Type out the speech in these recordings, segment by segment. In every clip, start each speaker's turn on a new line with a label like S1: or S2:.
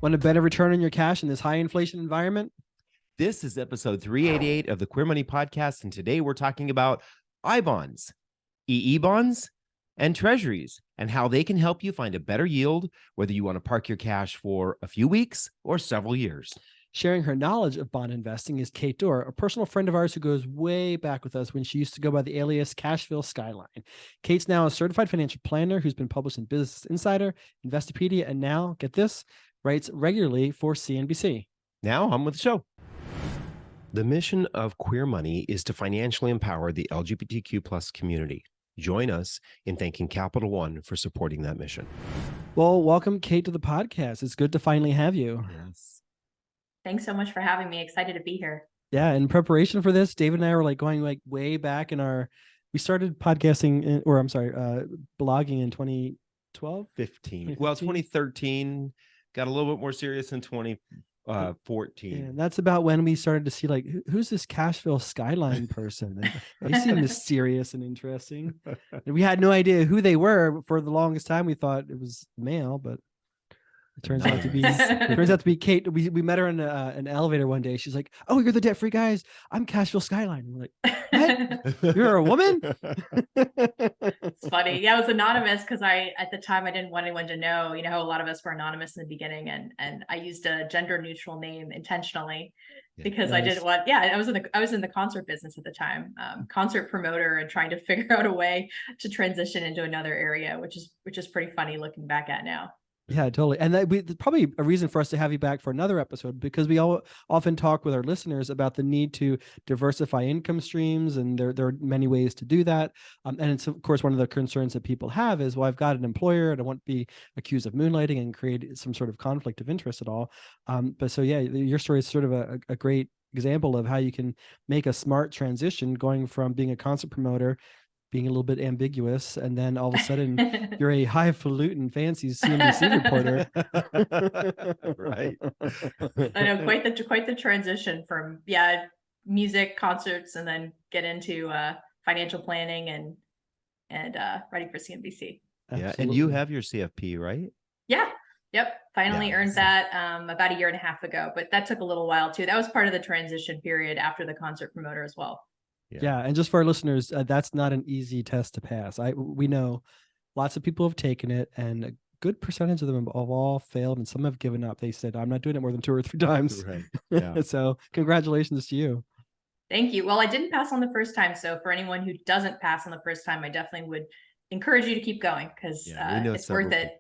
S1: Want a better return on your cash in this high inflation environment?
S2: This is episode 388 of the Queer Money Podcast, and today we're talking about I-bonds, EE bonds, and Treasuries, and how they can help you find a better yield, whether you want to park your cash for a few weeks or several years.
S1: Sharing her knowledge of bond investing is Kate Dore, a personal friend of ours who goes way back with us when she used to go by the alias Cashville Skyline. Kate's now a certified financial planner who's been published in Business Insider, Investopedia, and now, get this, writes regularly for CNBC.
S2: Now on with the show. The mission of Queer Money is to financially empower the LGBTQ plus community. Join us in thanking Capital One for supporting that mission.
S1: Well, welcome, Kate, to the podcast. It's good to finally have you.
S2: Yes.
S3: Thanks so much for having me. Excited to be here.
S1: Yeah, in preparation for this, David and I were going way back we started podcasting, blogging in 2012?
S2: 15. Well, 2013 got a little bit more serious in 2014.
S1: Yeah, that's about when we started to see who's this Cashville Skyline person? They seem mysterious and interesting. And we had no idea who they were. For the longest time, we thought it was male, but it turns out to be Kate. We met her in an elevator one day. She's like, "Oh, you're the debt-free guys. I'm Cashville Skyline." And we're like, "What? You're a woman?"
S3: It's funny. Yeah, I was anonymous because at the time I didn't want anyone to know. You know, a lot of us were anonymous in the beginning, and I used a gender-neutral name intentionally because nice. I didn't want. Yeah, I was in the concert business at the time, concert promoter, and trying to figure out a way to transition into another area, which is pretty funny looking back at now.
S1: Yeah, totally. And that's probably a reason for us to have you back for another episode, because we all often talk with our listeners about the need to diversify income streams. And there are many ways to do that. And it's, of course, one of the concerns that people have is, well, I've got an employer and I won't be accused of moonlighting and create some sort of conflict of interest at all. But so, yeah, your story is sort of a great example of how you can make a smart transition going from being a concert promoter, being a little bit ambiguous, and then all of a sudden you're a highfalutin fancy CNBC reporter.
S2: Right.
S3: I know, quite the transition from music, concerts, and then get into financial planning and writing for CNBC.
S2: Yeah, absolutely. And you have your CFP, right?
S3: Yeah. Yep. Finally earned that about a year and a half ago, but that took a little while too. That was part of the transition period after the concert promoter as well.
S1: Yeah. And just for our listeners, that's not an easy test to pass. We know lots of people have taken it, and a good percentage of them have all failed, and some have given up. They said, I'm not doing it more than 2 or 3 times.
S2: Right. Yeah.
S1: So congratulations to you.
S3: Thank you. Well, I didn't pass on the first time. So for anyone who doesn't pass on the first time, I definitely would encourage you to keep going, because it's worth it.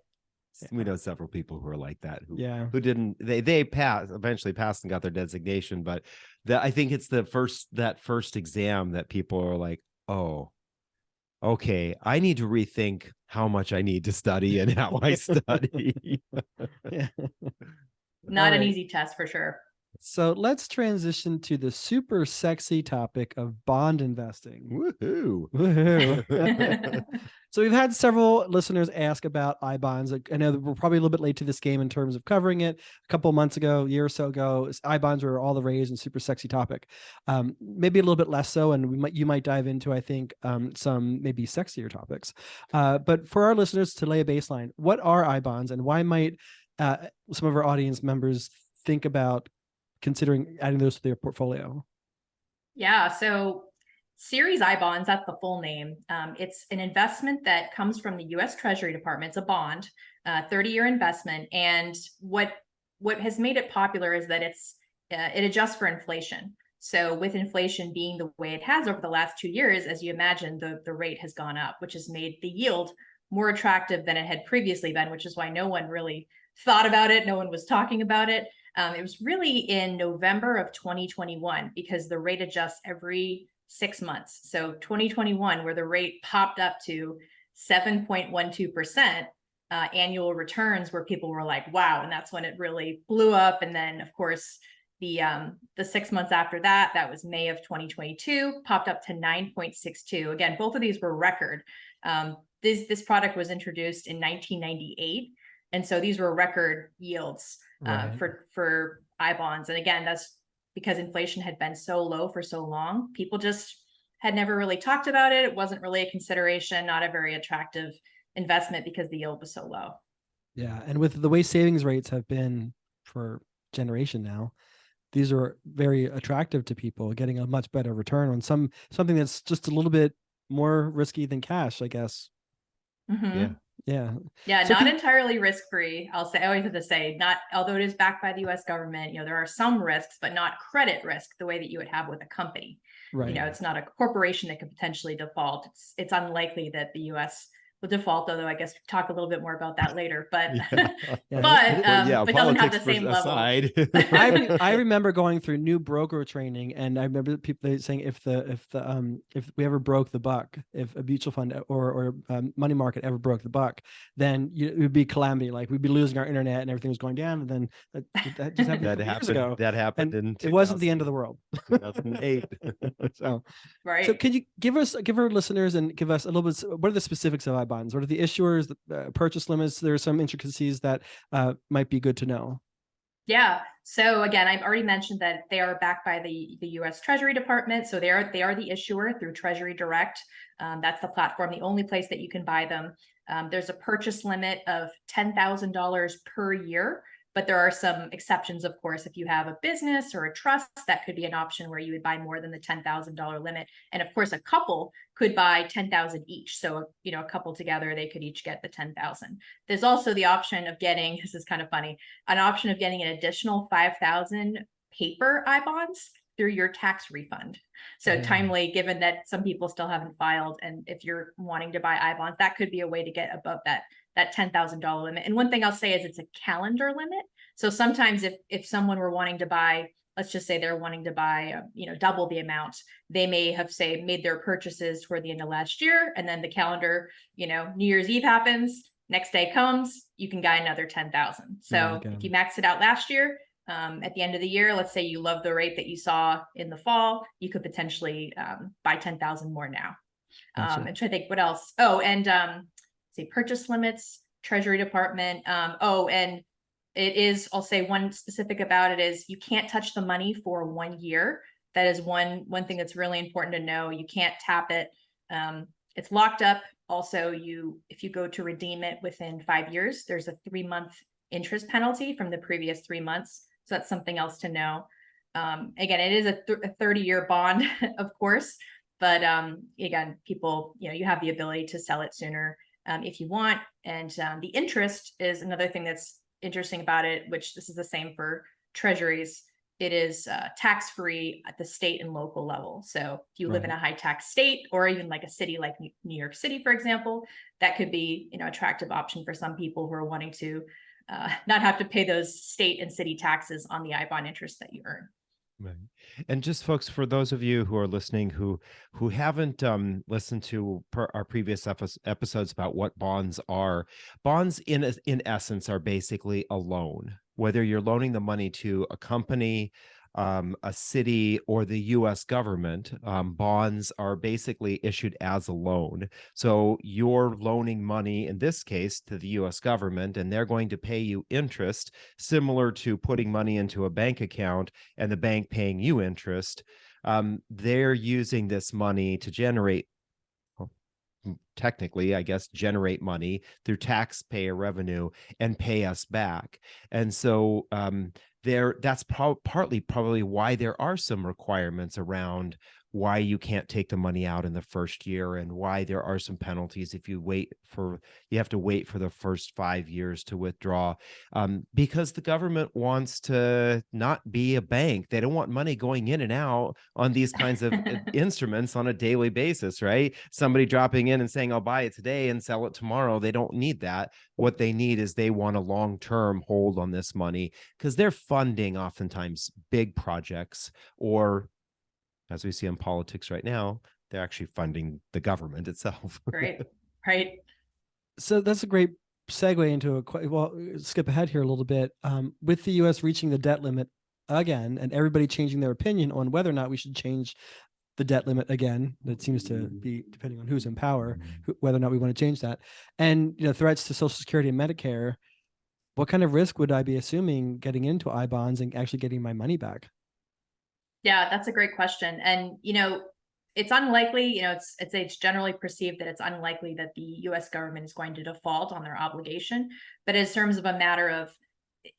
S2: We know several people who are like that, who didn't, they eventually passed and got their designation. But I think it's that first exam that people are like, oh, okay, I need to rethink how much I need to study and how I study.
S3: Not an easy test for sure.
S1: So let's transition to the super sexy topic of bond investing.
S2: Woohoo!
S1: Woohoo! So we've had several listeners ask about I-bonds. I know that we're probably a little bit late to this game in terms of covering it. A couple of months ago, a year or so ago, I-bonds were all the rage and super sexy topic. Maybe a little bit less so, and you might dive into, I think, some maybe sexier topics. But for our listeners, to lay a baseline, what are I-bonds, and why might some of our audience members think about considering adding those to their portfolio?
S3: Yeah, so Series I bonds, that's the full name. It's an investment that comes from the U.S. Treasury Department. It's a bond, 30-year investment. And what has made it popular is that it adjusts for inflation. So with inflation being the way it has over the last 2 years, as you imagine, the rate has gone up, which has made the yield more attractive than it had previously been, which is why no one really thought about it. No one was talking about it. It was really in November of 2021, because the rate adjusts every 6 months. So 2021, where the rate popped up to 7.12% annual returns, where people were like, wow. And that's when it really blew up. And then, of course, the 6 months after that, that was May of 2022, popped up to 9.62. Again, both of these were record. This product was introduced in 1998. And so these were record yields for I-bonds. And again, that's because inflation had been so low for so long. People just had never really talked about it. It wasn't really a consideration, not a very attractive investment because the yield was so low.
S1: Yeah. And with the way savings rates have been for generation now. These are very attractive to people, getting a much better return on something that's just a little bit more risky than cash, I guess.
S3: Mm-hmm.
S1: Yeah.
S3: Not entirely risk-free. I always have to say, not, although it is backed by the US government, there are some risks, but not credit risk the way that you would have with a company.
S1: Right.
S3: It's not a corporation that could potentially default. It's unlikely that the US will default, although I guess we'll talk a little bit more about that later. But but doesn't have the same
S2: aside.
S3: level.
S1: I remember going through new broker training, and I remember people saying if we ever broke the buck, if a mutual fund or money market ever broke the buck, then it would be calamity. Like we'd be losing our internet and everything was going down. And then that just happened years ago.
S2: That happened in
S1: it wasn't the end of the world.
S2: 2008.
S1: So
S3: right.
S1: So can you give our listeners and give us a little bit, what are the specifics of I-bonds? What are the issuers, the purchase limits? There are some intricacies that might be good to know.
S3: Yeah. So again, I've already mentioned that they are backed by the U.S. Treasury Department. So they are the issuer through Treasury Direct. That's the platform, the only place that you can buy them. There's a purchase limit of $10,000 per year, but there are some exceptions, of course. If you have a business or a trust, that could be an option where you would buy more than the $10,000 limit. And of course, a couple could buy 10,000 each. So, a couple together, they could each get the 10,000. There's also the option of getting, this is kind of funny, an option of getting an additional 5,000 paper I-bonds through your tax refund. So timely, given that some people still haven't filed. And if you're wanting to buy I-bonds, that could be a way to get above that $10,000 limit. And one thing I'll say is it's a calendar limit. So sometimes if someone were wanting to buy, let's just say they're wanting to buy, double the amount, they may have made their purchases toward the end of last year. And then the calendar, New Year's Eve happens, next day comes, you can buy another 10,000. So if you maxed it out last year, at the end of the year, let's say you love the rate that you saw in the fall, you could potentially buy 10,000 more now. I'm trying to think what else. Oh, and say purchase limits, Treasury Department. And it is, I'll say one specific about it is you can't touch the money for 1 year. That is one thing that's really important to know. You can't tap it. It's locked up. Also, if you go to redeem it within 5 years, there's a 3-month interest penalty from the previous 3 months. So that's something else to know. Again, it is a 30-year bond, of course, but again, people, you have the ability to sell it sooner if you want. And the interest is another thing that's interesting about it, which this is the same for treasuries. It is tax-free at the state and local level. So if you live in a high tax state, or even like a city like New York City, for example, that could be attractive option for some people who are wanting to not have to pay those state and city taxes on the I-bond interest that you earn.
S2: Right. And just folks, for those of you who are listening who haven't listened to our previous episodes about what bonds are, bonds in essence are basically a loan. Whether you're loaning the money to a company, a city, or the U.S. government, bonds are basically issued as a loan. So you're loaning money, in this case, to the U.S. government, and they're going to pay you interest, similar to putting money into a bank account and the bank paying you interest. They're using this money to generate, technically, I guess, generate money through taxpayer revenue and pay us back. And so that's partly probably why there are some requirements around why you can't take the money out in the first year, and why there are some penalties if you have to wait for the first 5 years to withdraw, because the government wants to not be a bank. They don't want money going in and out on these kinds of instruments on a daily basis, right? Somebody dropping in and saying, I'll buy it today and sell it tomorrow. They don't need that. What they need is they want a long-term hold on this money, because they're funding oftentimes big projects, or as we see in politics right now, they're actually funding the government itself.
S3: Right.
S1: So that's a great segue into skip ahead here a little bit. With the U.S. reaching the debt limit again, and everybody changing their opinion on whether or not we should change the debt limit again, that seems to be depending on who's in power, whether or not we want to change that. And threats to Social Security and Medicare. What kind of risk would I be assuming getting into I-bonds and actually getting my money back?
S3: Yeah, that's a great question. And, it's unlikely, it's generally perceived that it's unlikely that the U.S. government is going to default on their obligation. But in terms of a matter of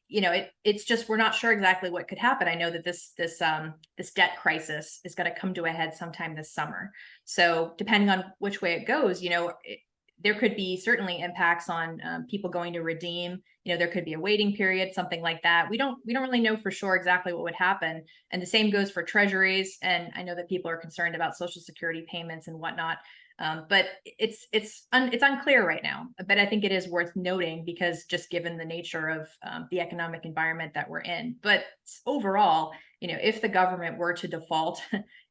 S3: it's just, we're not sure exactly what could happen. I know that this debt crisis is going to come to a head sometime this summer. So depending on which way it goes, there could be certainly impacts on people going to redeem. There could be a waiting period, something like that. We don't really know for sure exactly what would happen. And the same goes for treasuries. And I know that people are concerned about Social Security payments and whatnot. But it's unclear right now. But I think it is worth noting, because just given the nature of the economic environment that we're in. But overall, if the government were to default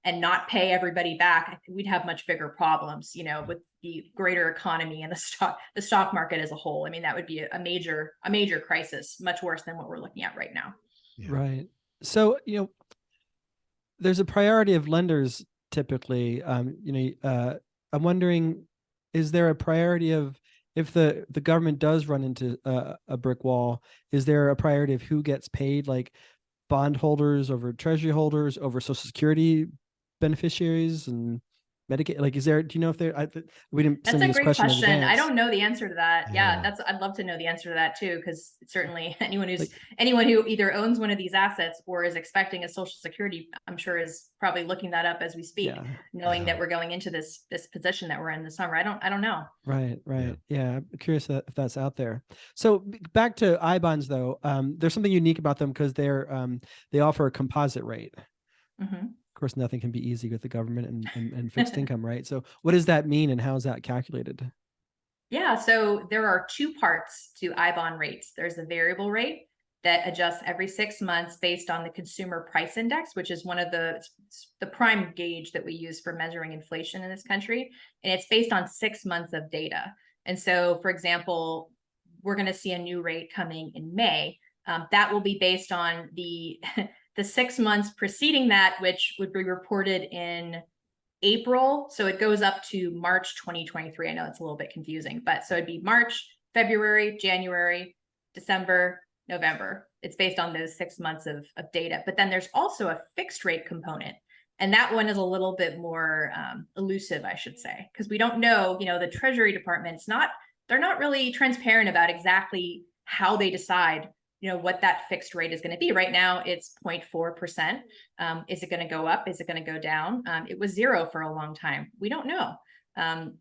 S3: and not pay everybody back, we'd have much bigger problems, with the greater economy and the stock market as a whole. I mean, that would be a major crisis, much worse than what we're looking at right now.
S1: Yeah. Right. So, there's a priority of lenders typically. I'm wondering, is there a priority of, if the government does run into a brick wall, is there a priority of who gets paid, like bondholders over treasury holders over Social Security beneficiaries and Medicaid? Like, do you know if we didn't send
S3: That's a
S1: this
S3: great question. I
S1: in
S3: don't know the answer to that. Yeah, I'd love to know the answer to that too, because certainly anyone who either owns one of these assets or is expecting a Social Security, I'm sure, is probably looking that up as we speak, knowing that we're going into this position that we're in this summer. I don't know. Right. Yeah, I'm curious if that's out there. So back to I-bonds though, there's something unique about them because they offer a composite rate. Mm-hmm. Of course, nothing can be easy with the government and fixed income, right? So what does that mean, and how is that calculated? Yeah, so there are two parts to I-bond rates. There's the variable rate that adjusts every 6 months based on the consumer price index, which is one of the prime gauge that we use for measuring inflation in this country. And it's based on 6 months of data. And so, for example, we're going to see a new rate coming in May. That will be based on the 6 months preceding that, which would be reported in April. So it goes up to March 2023. I know it's a little bit confusing, but so it'd be March, February, January, December, November. It's based on those 6 months of data. But then there's also a fixed rate component. And that one is a little bit more elusive, I should say, because we don't know, the Treasury Department's they're not really transparent about exactly how they decide what that fixed rate is going to be. Right now, it's 0.4%. Is it going to go up? Is it going to go down? It was 0 for a long time. We don't know.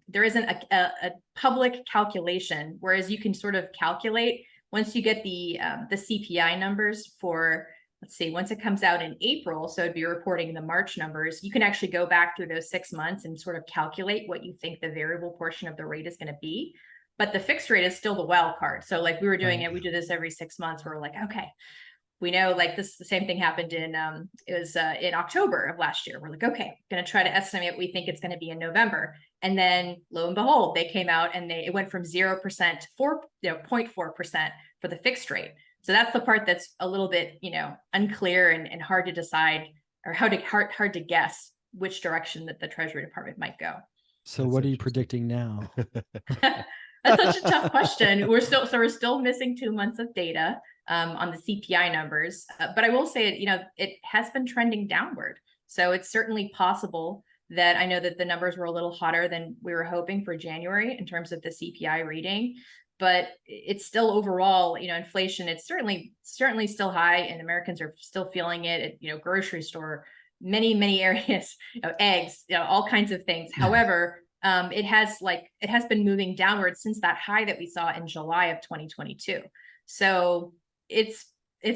S3: There isn't a public calculation, whereas you can sort of calculate once you get the CPI numbers for, let's see, once it comes out in April, so it'd be reporting the March numbers, you can actually go back through those 6 months and sort of calculate what you think the variable portion of the rate is going to be. But the fixed rate is still the wild card. So like we were doing it, we do this every 6 months. We're like, okay, we know like the same thing happened in October of last year. We're like, okay, going to try to estimate what we think it's going to be in November. And then lo and behold, they came out and it went from 0% to 0.4% for the fixed rate. So that's the part that's a little bit, unclear and hard to decide, or hard to guess which direction that the Treasury Department might go. So what are you predicting now? That's such a tough question. We're still missing 2 months of data on the CPI numbers, but I will say it has been trending downward. So it's certainly possible that, I know that the numbers were a little hotter than we were hoping for January in terms of the CPI reading, but it's still overall, inflation, it's certainly still high, and Americans are still feeling it at, grocery store, many areas, eggs, all kinds of things. However, it has been moving downward since that high that we saw in July of 2022. So it's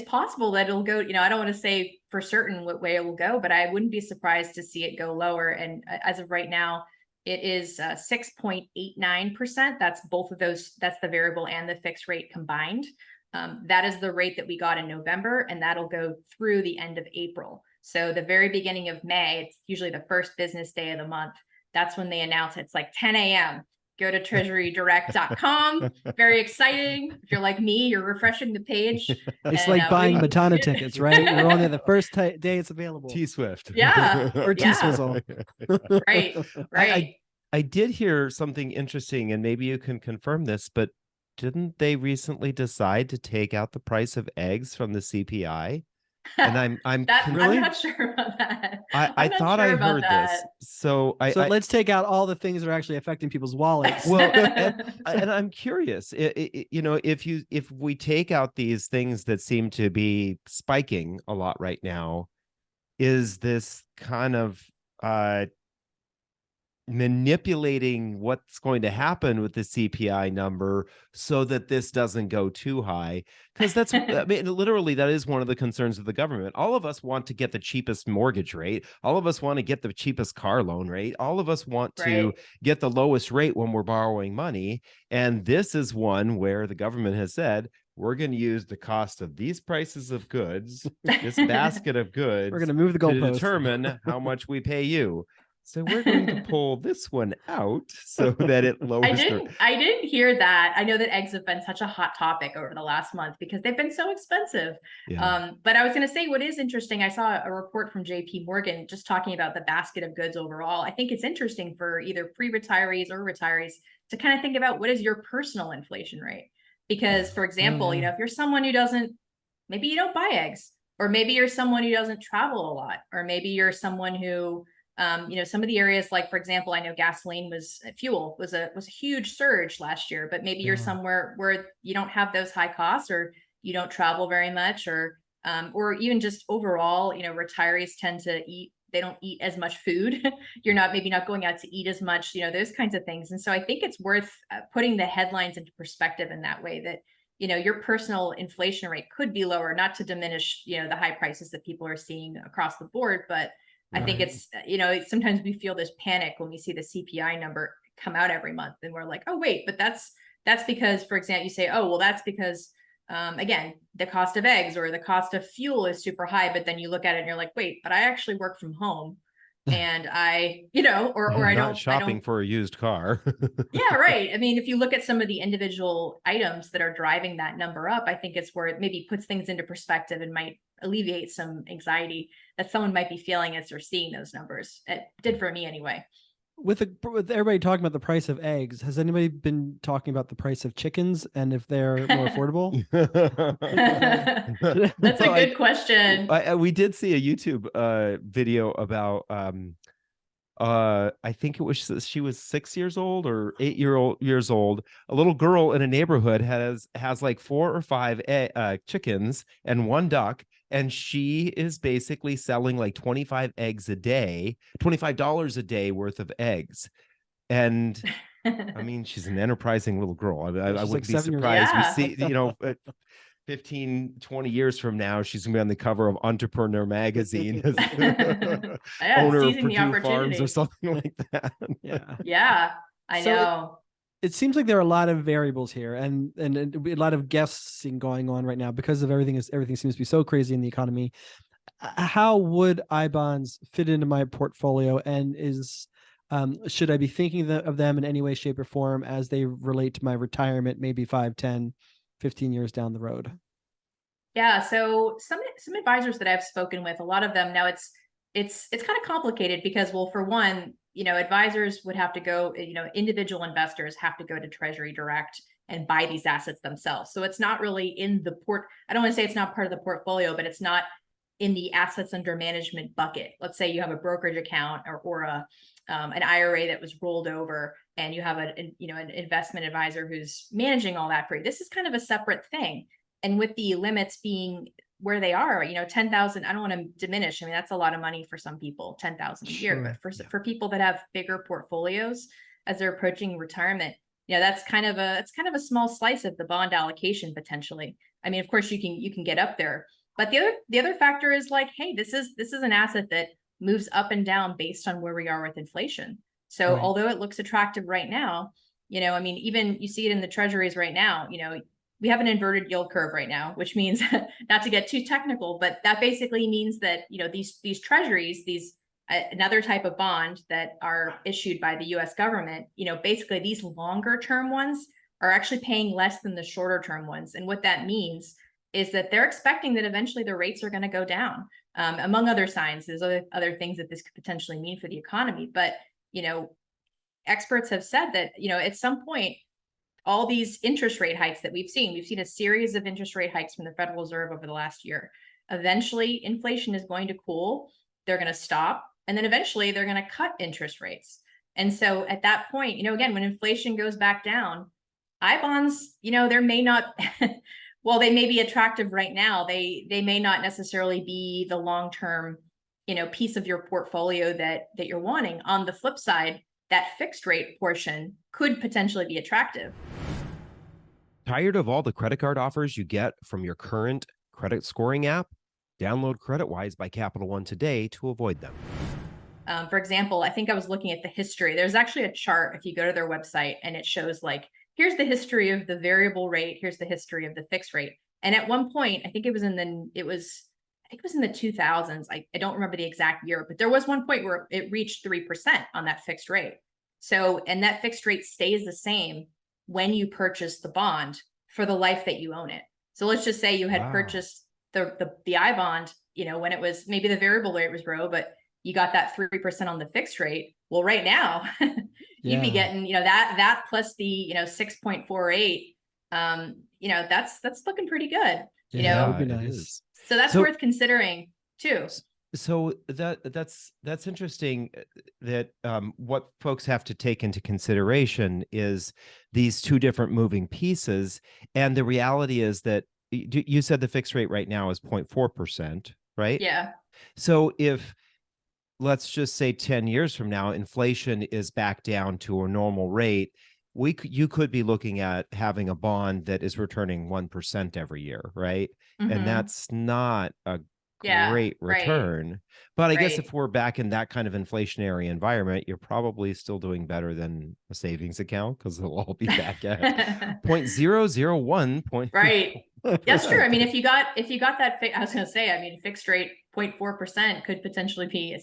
S3: possible that it'll go, I don't want to say for certain what way it will go, but I wouldn't be surprised to see it go lower. And as of right now, it is 6.89%. That's both of those. That's the variable and the fixed rate combined. That is the rate that we got in November, and that'll go through the end of April. So the very beginning of May, it's usually the first business day of the month. That's when they announce it. It's like 10 a.m. Go to treasurydirect.com. Very exciting. If you're like me, you're refreshing the page. It's like buying Madonna tickets, right? You're only the first day it's available.
S2: T-Swift.
S3: Yeah.
S1: Or T-Swizzle.
S3: Right.
S2: I did hear something interesting, and maybe you can confirm this, but didn't they recently decide to take out the price of eggs from the CPI? And I'm
S3: not sure about that.
S2: I
S3: not
S2: thought
S3: sure
S2: I
S3: about
S2: heard
S3: that.
S2: this. So
S1: So let's take out all the things that are actually affecting people's wallets.
S2: well, and I'm curious, you know, if we take out these things that seem to be spiking a lot right now, is this kind of manipulating what's going to happen with the CPI number so that this doesn't go too high? Because that's, I mean, literally, that is one of the concerns of the government. All of us want to get the cheapest mortgage rate. All of us want to get the cheapest car loan rate. All of us want to get the lowest rate when we're borrowing money. And this is one where the government has said, we're going to use the cost of these prices of goods, this basket of goods,
S1: we're going to move the
S2: to
S1: goalpost,
S2: determine how much we pay you. So we're going to pull this one out so that it lowers.
S3: I didn't hear that. I know that eggs have been such a hot topic over the last month because they've been so expensive.
S2: Yeah.
S3: But I was going to say, what is interesting, I saw a report from JP Morgan just talking about the basket of goods overall. I think it's interesting for either pre-retirees or retirees to kind of think about what is your personal inflation rate? Because, for example, you know, if you're someone who maybe you don't buy eggs, or maybe you're someone who doesn't travel a lot, or maybe you're someone who you know, some of the areas, like, for example, I know gasoline fuel was a huge surge last year, but maybe you're somewhere where you don't have those high costs, or you don't travel very much, or even just overall, you know, retirees tend to they don't eat as much food. You're maybe not going out to eat as much, you know, those kinds of things. And so I think it's worth putting the headlines into perspective in that way, that, you know, your personal inflation rate could be lower, not to diminish, you know, the high prices that people are seeing across the board, but I think it's, you know, sometimes we feel this panic when we see the CPI number come out every month, and we're like, oh, wait, but that's because, for example, you say, oh, well, that's because, again, the cost of eggs or the cost of fuel is super high. But then you look at it and you're like, wait, but I actually work from home, and you know, or
S2: I'm not shopping for a used car.
S3: Yeah, right. I mean, if you look at some of the individual items that are driving that number up, I think it's where it maybe puts things into perspective and might alleviate some anxiety that someone might be feeling as they're seeing those numbers. It did for me anyway.
S1: With everybody talking about the price of eggs, has anybody been talking about the price of chickens and if they're more affordable?
S3: That's a good question.
S2: We did see a YouTube video about I think it was, she was 6 years old or 8 years old. A little girl in a neighborhood has like 4 or 5 chickens and 1 duck, and she is basically selling like 25 eggs a day, $25 a day worth of eggs. And I mean, she's an enterprising little girl. I wouldn't be surprised. We see, you know, 15, 20 years from now, she's gonna be on the cover of Entrepreneur magazine as owner of Purdue Farms or something like that.
S3: Yeah, I know.
S1: It seems like there are a lot of variables here, and a lot of guessing going on right now because of everything seems to be so crazy in the economy. How would I bonds fit into my portfolio, and should I be thinking of them in any way, shape, or form as they relate to my retirement, maybe 5, 10, 15 years down the road?
S3: Yeah, so some advisors that I've spoken with, a lot of them now, it's kind of complicated because, well, for one, you know, advisors would have to go, you know, individual investors have to go to Treasury Direct and buy these assets themselves. So it's not really in the I don't want to say it's not part of the portfolio, but it's not in the assets under management bucket. Let's say you have a brokerage account or an IRA that was rolled over, and you have an investment advisor who's managing all that for you. This is kind of a separate thing. And with the limits being where they are, you know, 10,000, I don't want to diminish. I mean, that's a lot of money for some people, 10,000 a year, but for people that have bigger portfolios as they're approaching retirement, you know, that's kind of a small slice of the bond allocation potentially. I mean, of course you can get up there, but the other factor is like, hey, this is an asset that moves up and down based on where we are with inflation. So although it looks attractive right now, you know, I mean, even you see it in the treasuries right now, you know, we have an inverted yield curve right now, which means, not to get too technical, but that basically means that, you know, these treasuries, another type of bond that are issued by the US government, you know, basically these longer term ones are actually paying less than the shorter term ones. And what that means is that they're expecting that eventually the rates are going to go down. Among other signs, there's other things that this could potentially mean for the economy. But, you know, experts have said that, you know, at some point, all these interest rate hikes that we've seen a series of interest rate hikes from the Federal Reserve over the last year. Eventually, inflation is going to cool. they're going to stop, and then eventually they're going to cut interest rates. And so at that point, again, when inflation goes back down, I bonds, there may not, well, they may be attractive right now. They may not necessarily be the long-term, piece of your portfolio that you're wanting. On the flip side, that fixed rate portion could potentially be attractive.
S2: Tired of all the credit card offers you get from your current credit scoring app? Download CreditWise by Capital One today to avoid them.
S3: For example, I think I was looking at the history. There's actually a chart if you go to their website, and it shows like, here's the history of the variable rate, here's the history of the fixed rate. And at one point, I think it was in the 2000s. I don't remember the exact year, but there was one point where it reached 3% on that fixed rate. So, and that fixed rate stays the same when you purchase the bond for the life that you own it. So let's just say you had purchased the I bond, when it was, maybe the variable rate was low, but you got that 3% on the fixed rate. Well, right now you'd be getting, that plus the, 6.48, that's looking pretty good.
S1: That would be nice.
S3: So that's worth considering too.
S2: So that's interesting that what folks have to take into consideration is these two different moving pieces. And the reality is that you said the fixed rate right now is 0.4%, right?
S3: Yeah.
S2: So if, let's just say 10 years from now, inflation is back down to a normal rate, you could be looking at having a bond that is returning 1% every year, right?
S3: Mm-hmm.
S2: And that's not a great return.
S3: Right.
S2: But I guess if we're back in that kind of inflationary environment, you're probably still doing better than a savings account, because they'll all be back at 0.001.
S3: Right. That's true. I mean, if you got that, I was going to say, fixed rate 0.4% could potentially be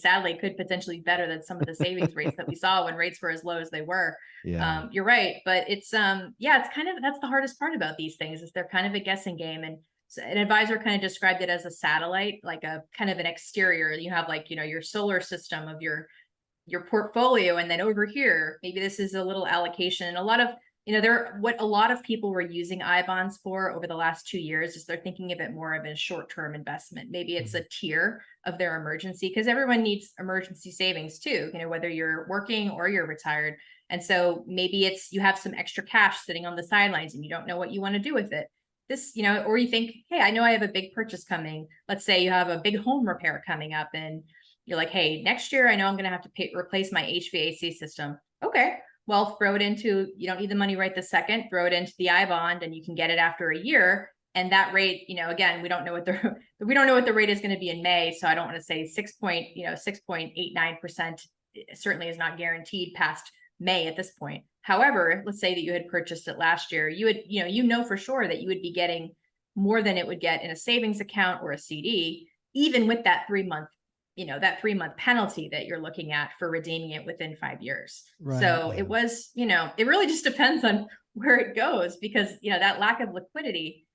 S3: better than some of the savings rates that we saw when rates were as low as they were.
S2: Yeah.
S3: You're right. But it's, it's kind of, that's the hardest part about these things, is they're kind of a guessing game. And an advisor kind of described it as a satellite, like a kind of an exterior. You have like, your solar system of your portfolio. And then over here, maybe this is a little allocation. And a lot of, what a lot of people were using I bonds for over the last 2 years is they're thinking of it more of a short-term investment. Maybe it's a tier of their emergency, because everyone needs emergency savings too, whether you're working or you're retired. And so maybe it's, you have some extra cash sitting on the sidelines and you don't know what you want to do with it. This, or you think, hey, I know I have a big purchase coming. Let's say you have a big home repair coming up and you're like, hey, next year, I know I'm going to have to replace my HVAC system. Okay. Well, throw it into, you don't need the money right this second, throw it into the I bond and you can get it after a year. And that rate, again, we don't know what the rate is going to be in May. So I don't want to say 6.89% certainly is not guaranteed past May at this point. However, let's say that you had purchased it last year, you would, for sure that you would be getting more than it would get in a savings account or a CD, even with that 3-month, that 3-month penalty that you're looking at for redeeming it within 5 years. Right. So it was, it really just depends on where it goes, because, that lack of liquidity,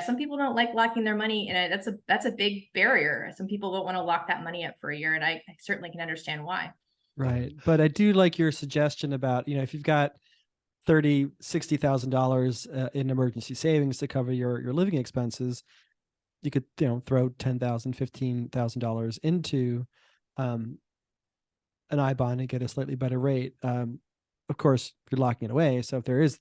S3: some people don't like locking their money, and that's a big barrier. Some people don't want to lock that money up for a year, and I certainly can understand why.
S1: Right. But I do like your suggestion about, if you've got $30,000, $60,000 in emergency savings to cover your living expenses, you could, throw $10,000, $15,000 into an I bond and get a slightly better rate. Of course, you're locking it away. So if there is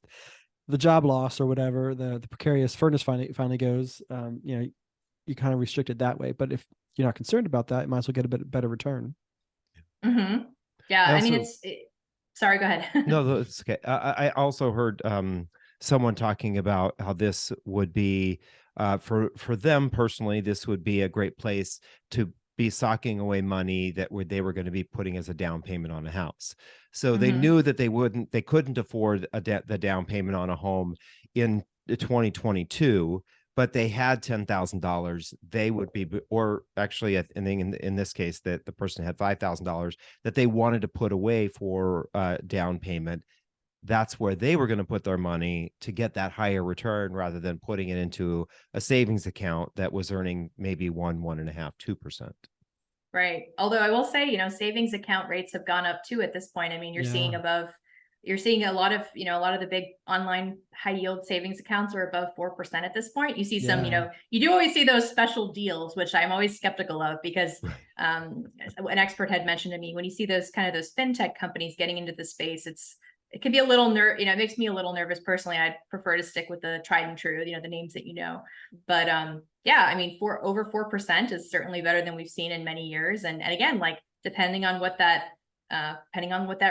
S1: the job loss or whatever, the precarious furnace finally goes, you kind of restrict it that way. But if you're not concerned about that, you might as well get a bit better return.
S3: Mm-hmm. Yeah, sorry, go ahead.
S2: No, it's okay. I also heard someone talking about how this would be, for them personally, this would be a great place to be socking away money that they were going to be putting as a down payment on a house. So they knew that they couldn't afford the down payment on a home in 2022. But they had $10,000, they would be, or actually, I think in this case, that the person had $5,000 that they wanted to put away for down payment. That's where they were going to put their money to get that higher return, rather than putting it into a savings account that was earning maybe 1.5%, 2%.
S3: Right. Although I will say, savings account rates have gone up too at this point. I mean, you're seeing above, you're seeing a lot of the big online high yield savings accounts are above 4% at this point. You see some, you do always see those special deals, which I'm always skeptical of, because an expert had mentioned to me, when you see those fintech companies getting into the space, it can be a little it makes me a little nervous personally. I'd prefer to stick with the tried and true, the names that But yeah, I mean, over 4% is certainly better than we've seen in many years. And again, like depending on what that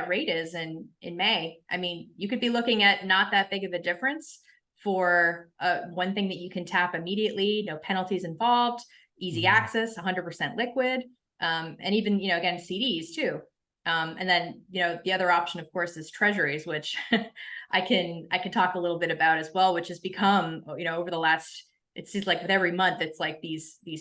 S3: rate is in May, I mean, you could be looking at not that big of a difference for one thing that you can tap immediately, no penalties involved, easy access, 100% liquid, and even, again, CDs too. And then, the other option, of course, is Treasuries, which I can talk a little bit about as well, which has become, over the last, it seems like with every month, it's like these the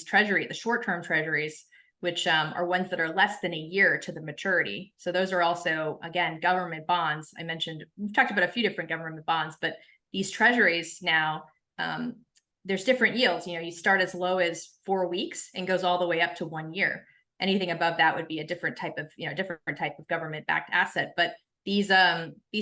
S3: short-term Treasuries, which are ones that are less than a year to the maturity. So those are also, again, government bonds. I mentioned, we've talked about a few different government bonds, but these Treasuries now, there's different yields. You start as low as 4 weeks and goes all the way up to 1 year. Anything above that would be a different type of government-backed asset. But these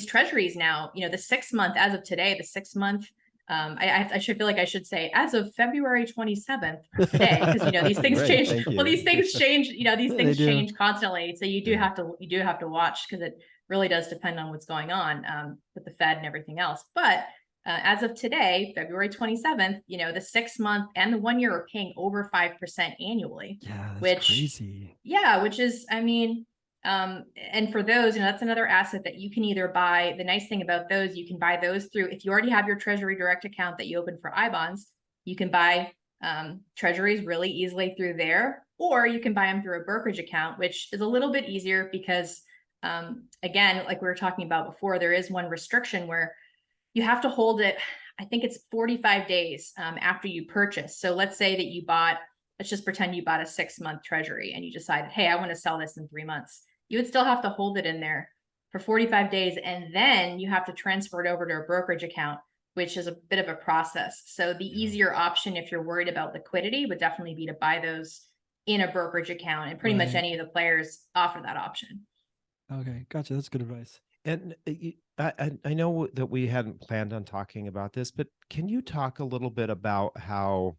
S3: Treasuries now, the 6 month, as of today, the 6 month, I should feel like I should say as of February 27th today, because these things change. Well, these things change. These things change constantly. So you do have to watch, because it really does depend on what's going on with the Fed and everything else. But as of today, February 27th, the 6 month and the 1 year are paying over 5% annually.
S1: Yeah, that's crazy.
S3: Yeah, which is, I mean, and for those, that's another asset that you can either buy. The nice thing about those, you can buy those through, if you already have your Treasury Direct account that you open for I-bonds, you can buy Treasuries really easily through there, or you can buy them through a brokerage account, which is a little bit easier because, again, like we were talking about before, there is one restriction where you have to hold it. I think it's 45 days after you purchase. So let's say that let's just pretend you bought a 6 month Treasury and you decided, hey, I want to sell this in 3 months. You would still have to hold it in there for 45 days. And then you have to transfer it over to a brokerage account, which is a bit of a process. So the easier option, if you're worried about liquidity, would definitely be to buy those in a brokerage account. And pretty much any of the players offer that option.
S1: Okay, gotcha. That's good advice.
S2: And I know that we hadn't planned on talking about this, but can you talk a little bit about how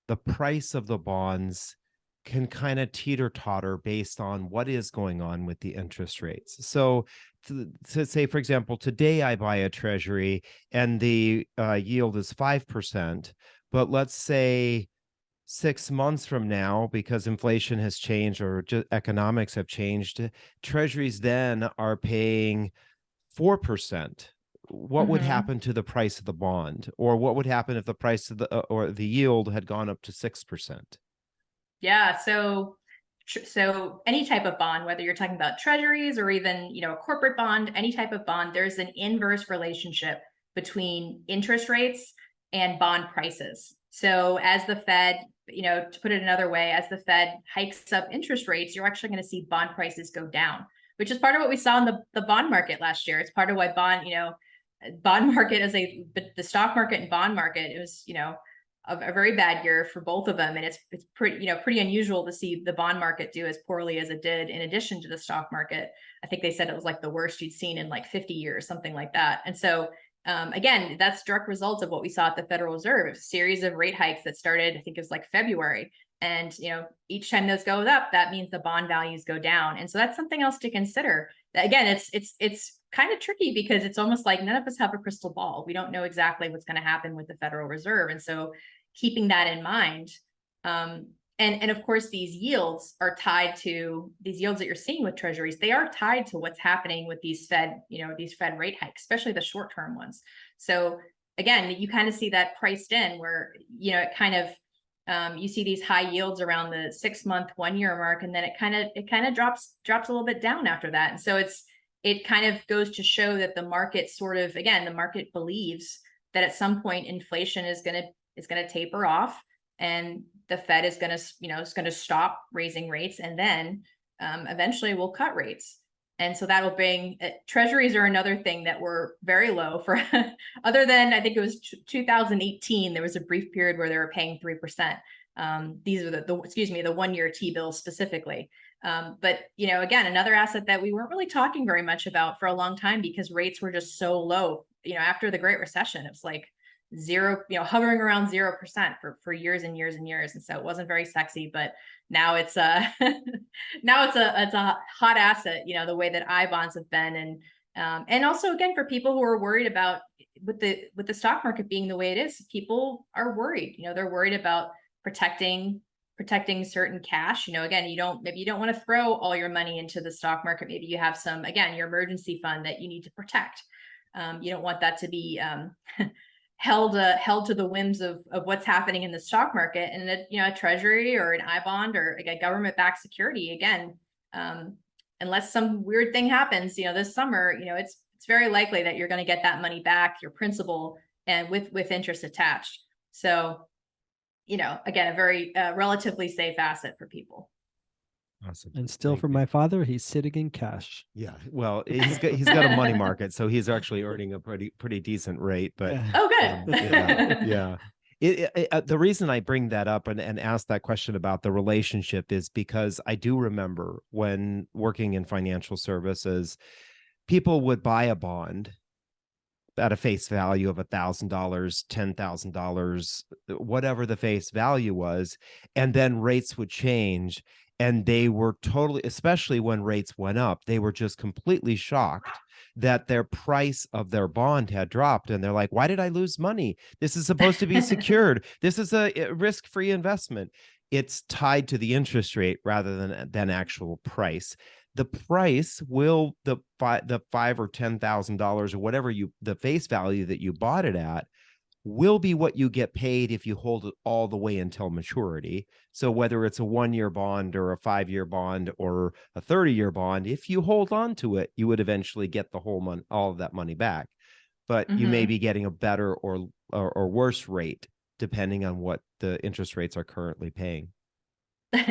S2: the price of the bonds can kind of teeter-totter based on what is going on with the interest rates? So to say, for example, today I buy a Treasury and the yield is 5%, but let's say 6 months from now, because inflation has changed or just economics have changed, Treasuries then are paying 4%. What would happen to the price of the bond, or what would happen if the price of or the yield had gone up to 6%?
S3: Yeah, so any type of bond, whether you're talking about Treasuries or even a corporate bond, any type of bond, there's an inverse relationship between interest rates and bond prices. So as the Fed, to put it another way, as the Fed hikes up interest rates, you're actually going to see bond prices go down, which is part of what we saw in the bond market last year. It's part of why bond market the stock market and bond market, it was, a very bad year for both of them. And it's pretty unusual to see the bond market do as poorly as it did in addition to the stock market. I think they said it was like the worst you'd seen in like 50 years, something like that. And so again, that's direct results of what we saw at the Federal Reserve, a series of rate hikes that started, I think it was like February. And, each time those go up, that means the bond values go down. And so that's something else to consider. Again, it's kind of tricky because it's almost like none of us have a crystal ball. We don't know exactly what's going to happen with the Federal Reserve. And so keeping that in mind, and of course, these yields that you're seeing with Treasuries, they are tied to what's happening with these Fed rate hikes, especially the short-term ones. So again, you kind of see that priced in where, it kind of, you see these high yields around the 6 month, 1 year mark, and then it kind of drops a little bit down after that. And so it kind of goes to show that the market the market believes that at some point inflation is going to taper off, and the Fed is going to stop raising rates, and then eventually we'll cut rates. And so that'll bring Treasuries are another thing that were very low for other than I think it was 2018. There was a brief period where they were paying 3%. These are the 1-year T-bills specifically. But, again, another asset that we weren't really talking very much about for a long time because rates were just so low. After the Great Recession, it was like zero, hovering around 0% for years and years and years. And so it wasn't very sexy, but now it's a hot asset, the way that I bonds have been. And also, again, for people who are worried about with the stock market being the way it is, people are worried. They're worried about protecting certain cash. Again, you don't want to throw all your money into the stock market. Maybe you have your emergency fund that you need to protect. You don't want that to be held to the whims of what's happening in the stock market. And a treasury or an I bond or a government-backed security, again, unless some weird thing happens, this summer, it's very likely that you're going to get that money back, your principal, and with interest attached. So, again, a very relatively safe asset for people.
S2: Awesome.
S1: And still, for my father, he's sitting in cash.
S2: Yeah, well, he's got a money market, so he's actually earning a pretty decent rate. But
S3: oh, good.
S2: Yeah. The reason I bring that up and ask that question about the relationship is because I do remember when working in financial services, people would buy a bond at a face value of $1,000, $10,000, whatever the face value was, and then rates would change. And they were totally, especially when rates went up, they were just completely shocked that their price of their bond had dropped. And they're like, why did I lose money? This is supposed to be secured. This is a risk-free investment. It's tied to the interest rate rather than actual price. The price will, the $5,000 or $10,000 or whatever the face value that you bought it at, will be what you get paid if you hold it all the way until maturity. So whether it's a 1-year bond or a 5-year bond or a 30-year bond, if you hold on to it, you would eventually get the whole all of that money back. But you may be getting a better or worse rate depending on what the interest rates are currently paying.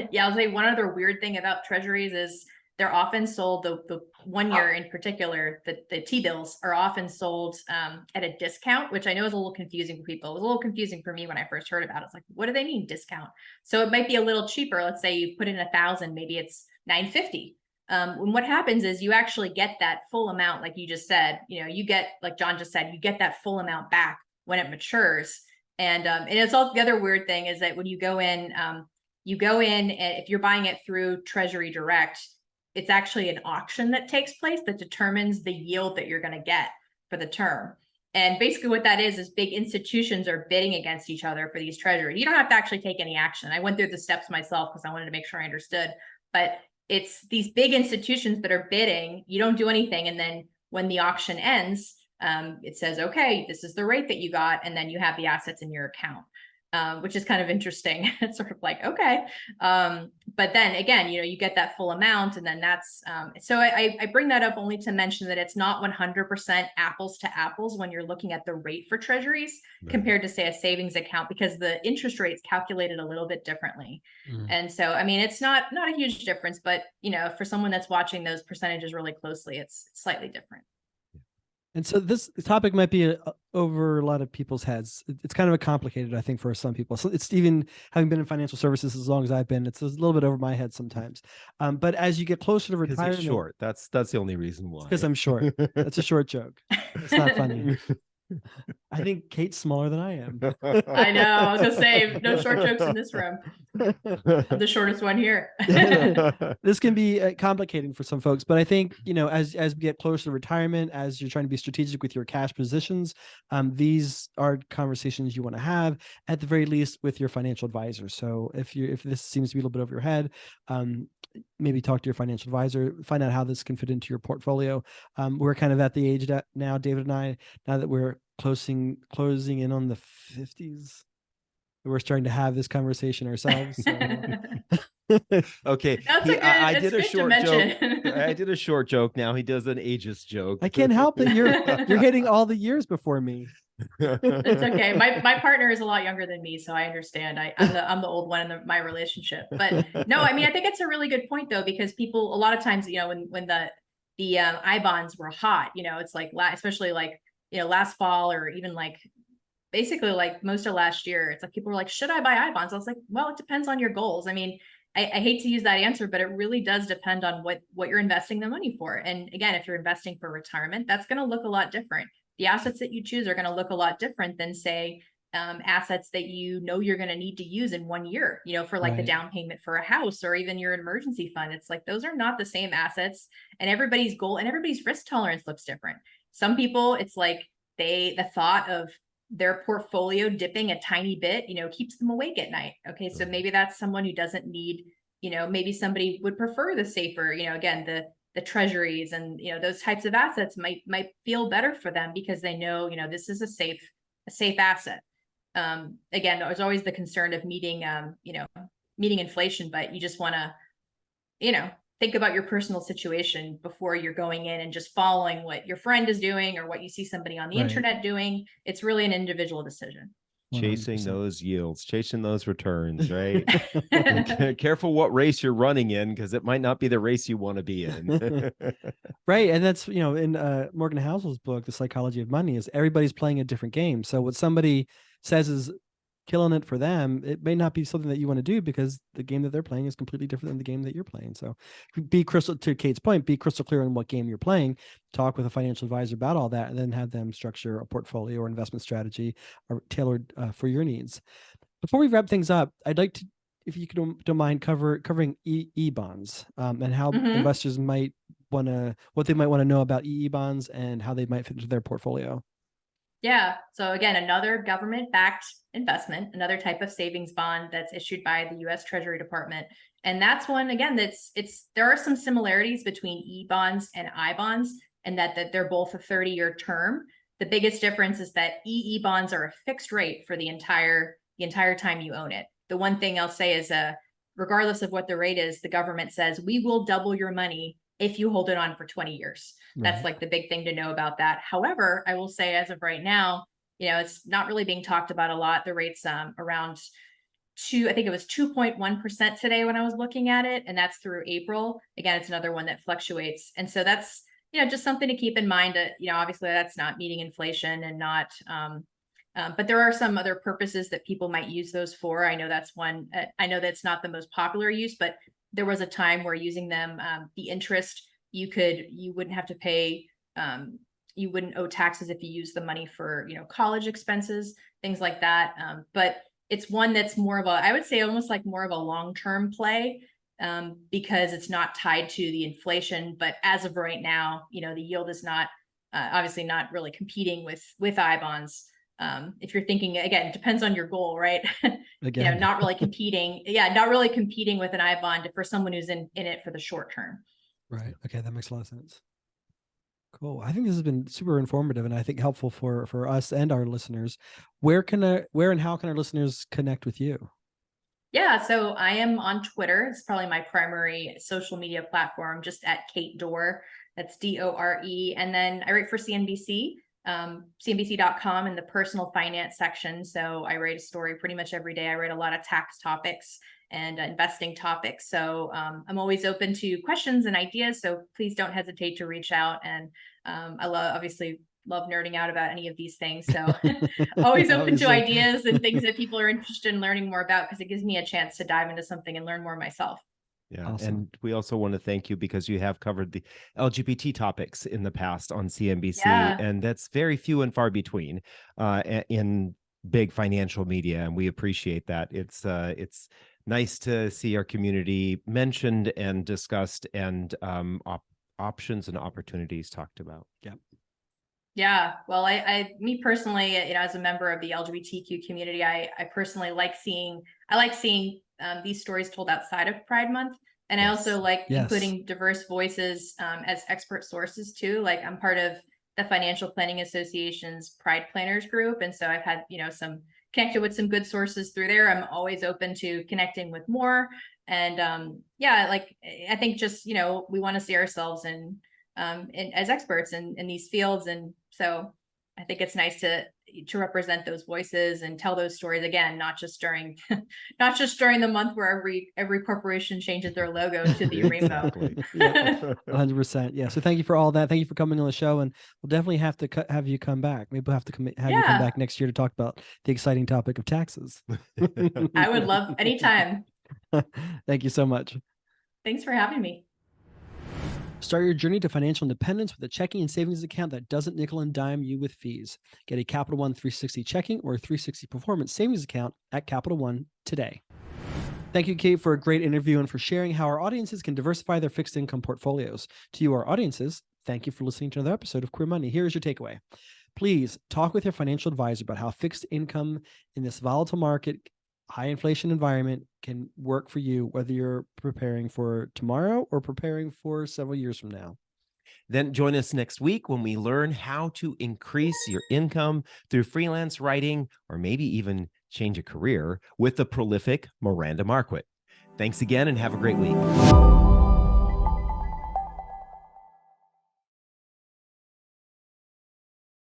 S3: Yeah, I'll say one other weird thing about treasuries is they're often sold, the 1 year in particular, the T-bills are often sold at a discount, which I know is a little confusing for people. It was a little confusing for me when I first heard about it. It's like, what do they mean discount? So it might be a little cheaper. Let's say you put in 1,000, maybe it's $950. And what happens is you actually get that full amount, like you just said, you get, like John just said, you get that full amount back when it matures. And it's all, the other weird thing is that when you go in, and if you're buying it through Treasury Direct, it's actually an auction that takes place that determines the yield that you're going to get for the term. And basically what that is big institutions are bidding against each other for these treasuries. You don't have to actually take any action. I went through the steps myself because I wanted to make sure I understood. But it's these big institutions that are bidding. You don't do anything. And then when the auction ends, it says, okay, this is the rate that you got. And then you have the assets in your account. Which is kind of interesting. It's sort of like, okay. But then again, you get that full amount and then that's, so I bring that up only to mention that it's not 100% apples to apples when you're looking at the rate for treasuries compared to say a savings account, because the interest rate is calculated a little bit differently. And so, I mean, it's not a huge difference, but for someone that's watching those percentages really closely, it's slightly different.
S1: And so this topic might be over a lot of people's heads. It's kind of complicated, I think, for some people. So it's even having been in financial services as long as I've been, it's a little bit over my head sometimes. But as you get closer to retirement,
S2: you're short. That's the only reason why.
S1: Because I'm short. That's a short joke. It's not funny. I think Kate's smaller than I am.
S3: I know. I was gonna say no short jokes in this room. I'm the shortest one here.
S1: This can be complicating for some folks, but I think as we get closer to retirement, as you're trying to be strategic with your cash positions, these are conversations you want to have at the very least with your financial advisor. So if this seems to be a little bit over your head, maybe talk to your financial advisor, find out how this can fit into your portfolio. We're kind of at the age that now, David and I, now that we're closing in on the 50s, we're starting to have this conversation ourselves. So.
S2: Okay. I did a short joke. I did a short joke. Now he does an ageist joke.
S1: I can't help it. You're hitting all the years before me.
S3: It's okay. My partner is a lot younger than me, so I understand. I'm the old one in my relationship. But no, I mean, I think it's a really good point though, because people a lot of times, when the I bonds were hot, it's like especially like last fall or even like basically like most of last year, it's like people were like, should I buy I bonds? I was like, well, it depends on your goals. I mean, I hate to use that answer, but it really does depend on what you're investing the money for. And again, if you're investing for retirement, that's going to look a lot different. The assets that you choose are going to look a lot different than, say, assets that you know you're going to need to use in 1 year, you know, for like the down payment for a house or even your emergency fund. It's like those are not the same assets, and everybody's goal and everybody's risk tolerance looks different. Some people, it's like the thought of their portfolio dipping a tiny bit, you know, keeps them awake at night. Okay, so maybe that's someone who doesn't need, you know, maybe somebody would prefer the safer, you know, again, the treasuries and, you know, those types of assets might feel better for them because they know, you know, this is a safe asset. Again, there's always the concern of meeting inflation, but you just want to, you know, think about your personal situation before you're going in and just following what your friend is doing or what you see somebody on the internet doing. It's really an individual decision.
S2: Chasing 100%. Those yields, chasing those returns, right? Careful what race you're running in, because it might not be the race you want to be in.
S1: Right. And that's, you know, in Morgan Housel's book, The Psychology of Money, is everybody's playing a different game. So what somebody says is killing it for them, it may not be something that you want to do because the game that they're playing is completely different than the game that you're playing. So to Kate's point, be crystal clear on what game you're playing, talk with a financial advisor about all that, and then have them structure a portfolio or investment strategy tailored for your needs. Before we wrap things up, I'd like to, if you don't mind, covering E-bonds and how investors might want to, what they might want to know about E-bonds and how they might fit into their portfolio.
S3: Yeah. So again, another government-backed investment, another type of savings bond that's issued by the U.S. Treasury Department. And that's one, again, there are some similarities between E-bonds and I-bonds, and that they're both a 30-year term. The biggest difference is that E-bonds are a fixed rate for the entire time you own it. The one thing I'll say is, regardless of what the rate is, the government says, we will double your money if you hold it on for 20 years. That's like the big thing to know about that. However, I will say as of right now, you know, it's not really being talked about a lot. The rate's around I think it was 2.1% today when I was looking at it, and that's through April. Again, it's another one that fluctuates. And so that's, you know, just something to keep in mind that, you know, obviously that's not meeting inflation and not, but there are some other purposes that people might use those for. I know that's one, I know that's not the most popular use, but there was a time where using them, the interest, you wouldn't have to pay, you wouldn't owe taxes if you use the money for, you know, college expenses, things like that. But it's one that's more of I would say almost like more of a long-term play, because it's not tied to the inflation. But as of right now, you know, the yield is not, obviously not really competing with I-bonds. If you're thinking, again, it depends on your goal, right? Again. You know, not really competing. Yeah, not really competing with an I-bond for someone who's in it for the short term.
S1: Right. Okay, that makes a lot of sense. Cool. I think this has been super informative and I think helpful for us and our listeners. Where and how can our listeners connect with you?
S3: Yeah, so I am on Twitter. It's probably my primary social media platform, just at Kate Dore. That's Dore. And then I write for CNBC, CNBC.com in the personal finance section. So I write a story pretty much every day. I write a lot of tax topics and investing topics. So I'm always open to questions and ideas. So please don't hesitate to reach out. And I obviously love nerding out about any of these things. So always open to ideas and things that people are interested in learning more about, because it gives me a chance to dive into something and learn more myself.
S2: Yeah. Awesome. And we also want to thank you because you have covered the LGBT topics in the past on CNBC, and that's very few and far between in big financial media. And we appreciate that. It's nice to see our community mentioned and discussed, and options and opportunities talked about.
S1: Yep.
S3: Yeah. Well, me personally, you know, as a member of the LGBTQ community, I personally like seeing these stories told outside of Pride Month. And I also like including diverse voices as expert sources too. Like I'm part of the Financial Planning Association's Pride Planners group. And so I've had, you know, connected with some good sources through there. I'm always open to connecting with more. And like I think just, you know, we want to see ourselves as experts in these fields. And so I think it's nice to to represent those voices and tell those stories again, not just during the month where every corporation changes their logo to the rainbow.
S1: Yeah, 100%. Yeah. So thank you for all that. Thank you for coming on the show, and we'll definitely have to have you come back. Maybe we'll have to have you come back next year to talk about the exciting topic of taxes.
S3: I would love anytime.
S1: Thank you so much.
S3: Thanks for having me.
S1: Start your journey to financial independence with a checking and savings account that doesn't nickel and dime you with fees. Get a Capital One 360 checking or 360 performance savings account at Capital One today. Thank you, Kate, for a great interview and for sharing how our audiences can diversify their fixed income portfolios. To you, our audiences, thank you for listening to another episode of Queer Money. Here's your takeaway. Please talk with your financial advisor about how fixed income in this volatile market, high inflation environment can work for you, whether you're preparing for tomorrow or preparing for several years from now.
S2: Then join us next week when we learn how to increase your income through freelance writing, or maybe even change a career with the prolific Miranda Marquardt. Thanks again and have a great week.